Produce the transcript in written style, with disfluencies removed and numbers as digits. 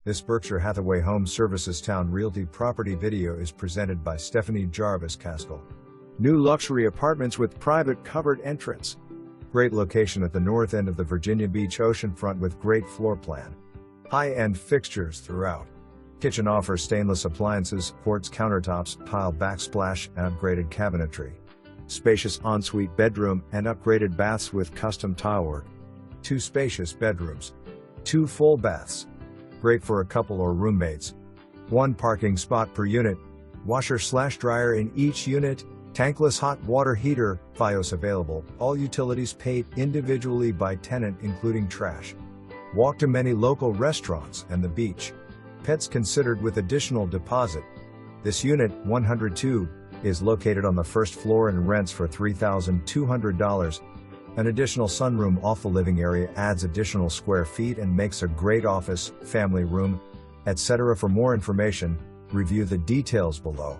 This Berkshire Hathaway Home Services Towne Realty property video is presented by Stephanie Jarvis Caskell. New luxury apartments with private covered entrance. Great location at the north end of the Virginia Beach oceanfront with great floor plan. High-end fixtures throughout. Kitchen offers stainless appliances, quartz countertops, tile backsplash, and upgraded cabinetry. Spacious ensuite bedroom and upgraded baths with custom tilework. 2 spacious bedrooms. 2 full baths. Great for a couple or roommates. 1 parking spot per unit. Washer/dryer in each unit. Tankless hot water heater, Fios available. All utilities paid individually by tenant including trash. Walk to many local restaurants and the beach. Pets considered with additional deposit. This unit, 102, is located on the first floor and rents for $3,200. An additional sunroom off the living area adds additional square feet and makes a great office, family room, etc. For more information, review the details below.